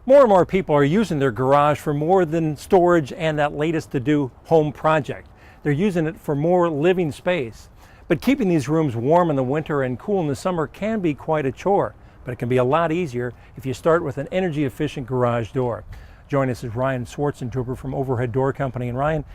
More and more people are using their garage for more than storage and that latest to-do home project. They're using it for more living space. But keeping these rooms warm in the winter and cool in the summer can be quite a chore, but it can be a lot easier if you start with an energy-efficient garage door. Join us is Ryan Swartzentuber from Overhead Door Company. And Ryan,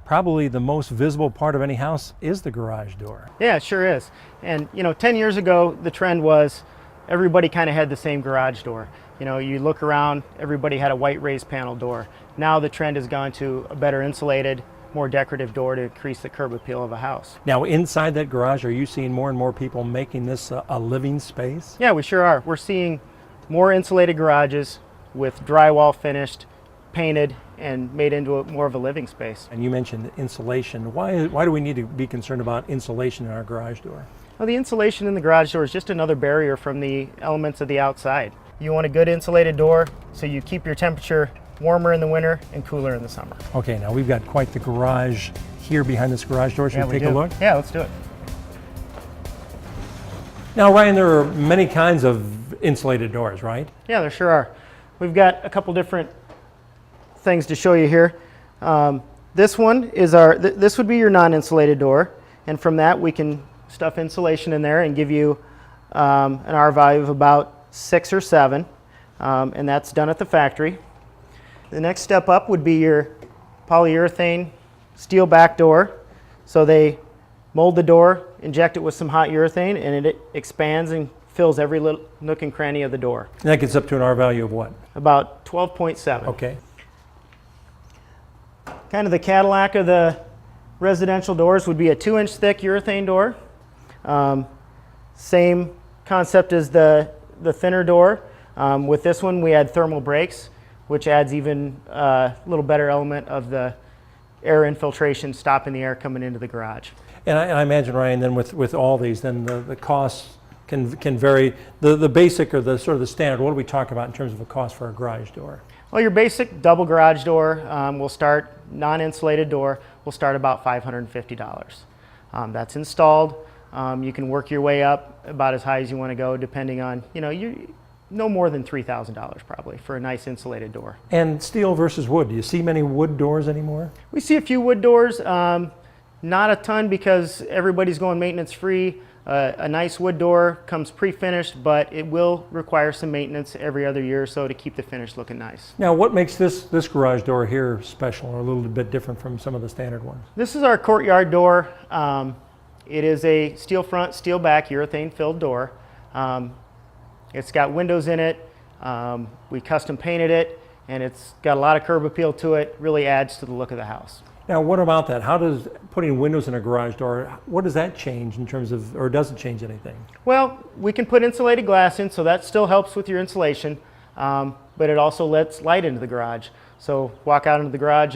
probably the most visible part of any house is the garage door. Yeah, it sure is. And 10 years ago, the trend was everybody kind of had the same garage door. You look around, everybody had a white raised panel door. Now the trend has gone to a better insulated, more decorative door to increase the curb appeal of a house. Now inside that garage, are you seeing more and more people making this a living space? Yeah, we sure are. We're seeing more insulated garages with drywall finished, painted, and made into more of a living space. And you mentioned insulation. Why do we need to be concerned about insulation in our garage door? Well, the insulation in the garage door is just another barrier from the elements of the outside. You want a good insulated door so you keep your temperature warmer in the winter and cooler in the summer. Okay, now we've got quite the garage here behind this garage door. Should we take a look? Yeah, let's do it. Now, Ryan, there are many kinds of insulated doors, right? Yeah, there sure are. We've got a couple different things to show you here. This one is this would be your non-insulated door, and from that we can stuff insulation in there and give you an R value of about 6 or 7, and that's done at the factory. The next step up would be your polyurethane steel back door. So they mold the door, inject it with some hot urethane, and it expands and fills every little nook and cranny of the door. And that gets up to an R value of what? About 12.7. Okay. Kind of the Cadillac of the residential doors would be a 2-inch thick urethane door. Same concept as the thinner door. With this one we add thermal brakes, which adds even a little better element of the air infiltration, stopping the air coming into the garage. And I imagine, Ryan, then with all these, then the costs can vary. The basic or the sort of the standard, what do we talk about in terms of a cost for a garage door? Well, your basic double garage door will start, non-insulated door, will start about $550. That's installed. You can work your way up about as high as you want to go, depending on, no more than $3,000 probably for a nice insulated door. And steel versus wood, do you see many wood doors anymore? We see a few wood doors, not a ton because everybody's going maintenance free. A nice wood door comes pre-finished, but it will require some maintenance every other year or so to keep the finish looking nice. Now, what makes this garage door here special or a little bit different from some of the standard ones? This is our Courtyard Door. It is a steel front, steel back, urethane filled door. It's got windows in it. We custom painted it, and it's got a lot of curb appeal to it. Really adds to the look of the house. Now, what about that? How does putting windows in a garage door, what does that change in terms of, or does it change anything? Well, we can put insulated glass in, so that still helps with your insulation, but it also lets light into the garage. So walk out into the garage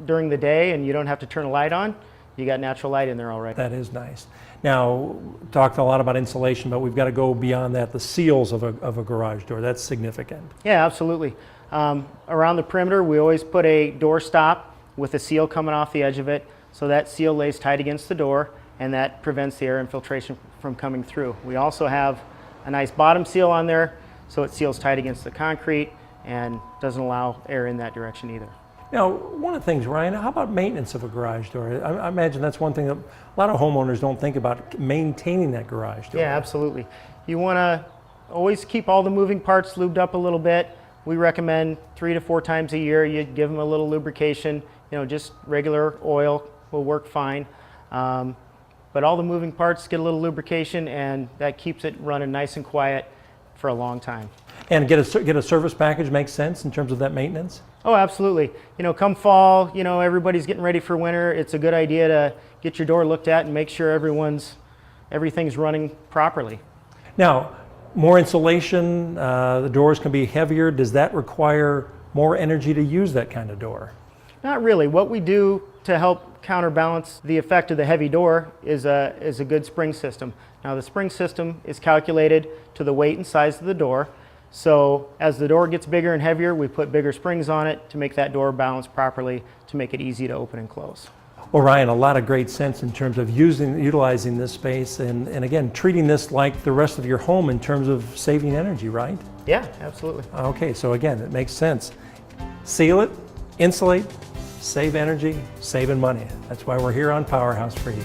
during the day and you don't have to turn a light on. You got natural light in there already. That is nice. Now, talked a lot about insulation, but we've got to go beyond that. The seals of a garage door, that's significant. Yeah, absolutely. Around the perimeter, we always put a door stop with a seal coming off the edge of it, so that seal lays tight against the door, and that prevents the air infiltration from coming through. We also have a nice bottom seal on there, so it seals tight against the concrete and doesn't allow air in that direction either. Now, one of the things, Ryan, how about maintenance of a garage door? I imagine that's one thing that a lot of homeowners don't think about, maintaining that garage door. Yeah, absolutely. You want to always keep all the moving parts lubed up a little bit. We recommend 3 to 4 times a year. You give them a little lubrication. Just regular oil will work fine. But all the moving parts get a little lubrication, and that keeps it running nice and quiet for a long time. And get a service package makes sense in terms of that maintenance? Oh, absolutely. Come fall, everybody's getting ready for winter. It's a good idea to get your door looked at and make sure everything's running properly. Now, more insulation, the doors can be heavier. Does that require more energy to use that kind of door? Not really. What we do to help counterbalance the effect of the heavy door is a good spring system. Now, the spring system is calculated to the weight and size of the door. So as the door gets bigger and heavier, we put bigger springs on it to make that door balance properly, to make it easy to open and close. Well, Ryan, a lot of great sense in terms of utilizing this space and again, treating this like the rest of your home in terms of saving energy, right? Yeah, absolutely. Okay, so again, it makes sense. Seal it, insulate, save energy, saving money. That's why we're here on Powerhouse for you.